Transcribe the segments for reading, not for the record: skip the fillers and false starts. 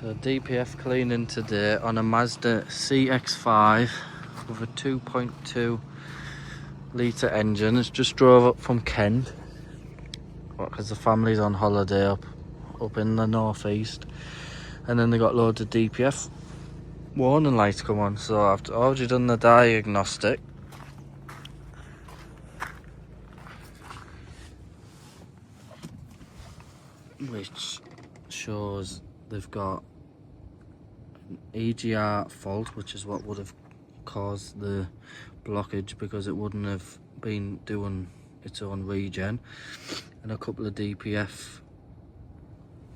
So DPF cleaning today on a Mazda CX5 with a 2.2 litre engine. It's just drove up from Kent because the family's on holiday up in the northeast, and then they got loads of DPF warning lights come on. So I've already done the diagnostic, which shows they've got an EGR fault, which is what would have caused the blockage because it wouldn't have been doing its own regen, and a couple of DPF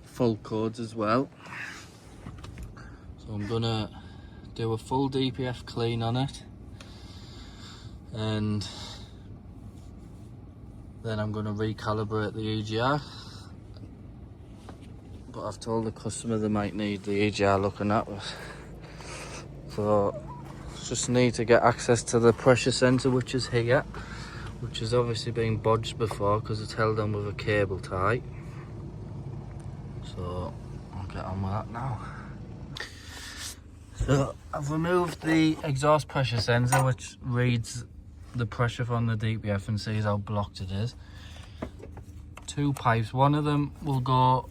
fault codes as well. So I'm gonna do a full DPF clean on it, and then I'm gonna recalibrate the EGR. But I've told the customer they might need the EGR looking at us. So just need to get access to the pressure sensor, which is here, which has obviously been bodged before because it's held on with a cable tie. So I'll get on with that now. So I've removed the exhaust pressure sensor, which reads the pressure from the DPF and sees how blocked it is. Two pipes, one of them will go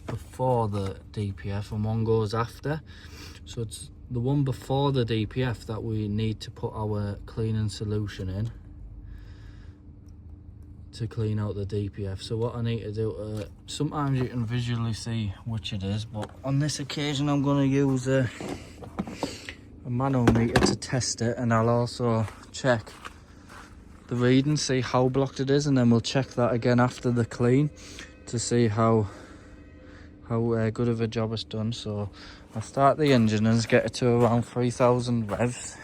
before the DPF and one goes after. So it's the one before the DPF that we need to put our cleaning solution in to clean out the DPF. So what I need to do, sometimes you can visually see which it is, but on this occasion I'm going to use a manometer to test it, and I'll also check the reading, see how blocked it is, and then we'll check that again after the clean to see how good of a job it's done. So I'll start the engine and get it to around 3000 revs.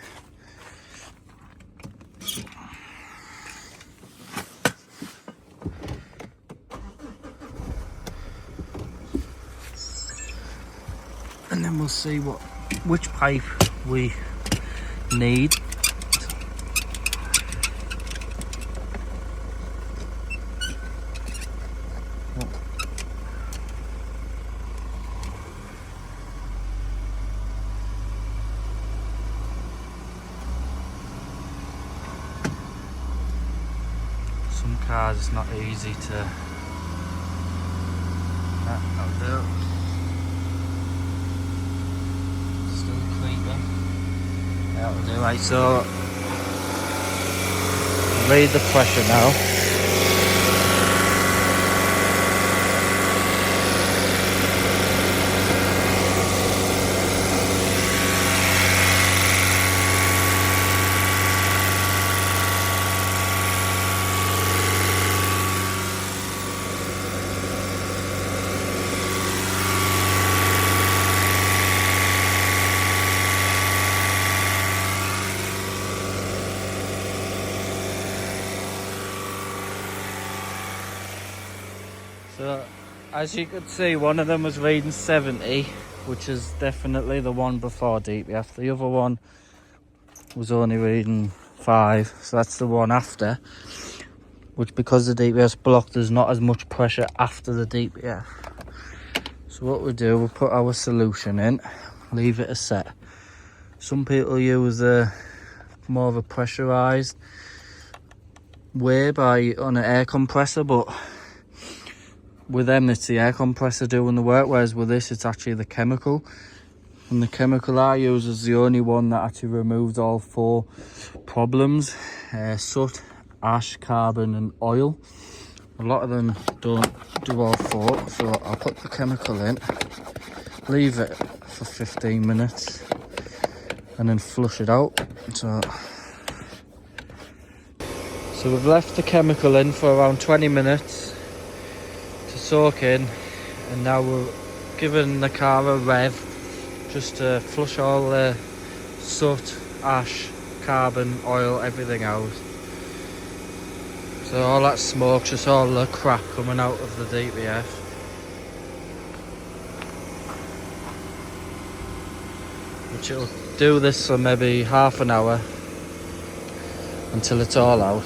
And then we'll see which pipe we need. Some cars it's not easy to. That'll do. Still creeping. That'll do. Right, so read the pressure now. So as you could see, one of them was reading 70, which is definitely the one before DPF. The other one was only reading 5, so that's the one after, which because the DPF's blocked, there's not as much pressure after the DPF. So what we do, we'll put our solution in, leave it a set. Some people use more of a pressurized way on an air compressor, but with them it's the air compressor doing the work, whereas with this it's actually the chemical. And the chemical I use is the only one that actually removes all 4 problems: soot, ash, carbon and oil. A lot of them don't do all 4, so I'll put the chemical in, leave it for 15 minutes and then flush it out. So we've left the chemical in for around 20 minutes to soak in, and now we're giving the car a rev just to flush all the soot, ash, carbon, oil, everything out. So all that smoke, just all the crap coming out of the DPF. Which it'll do this for maybe half an hour until it's all out.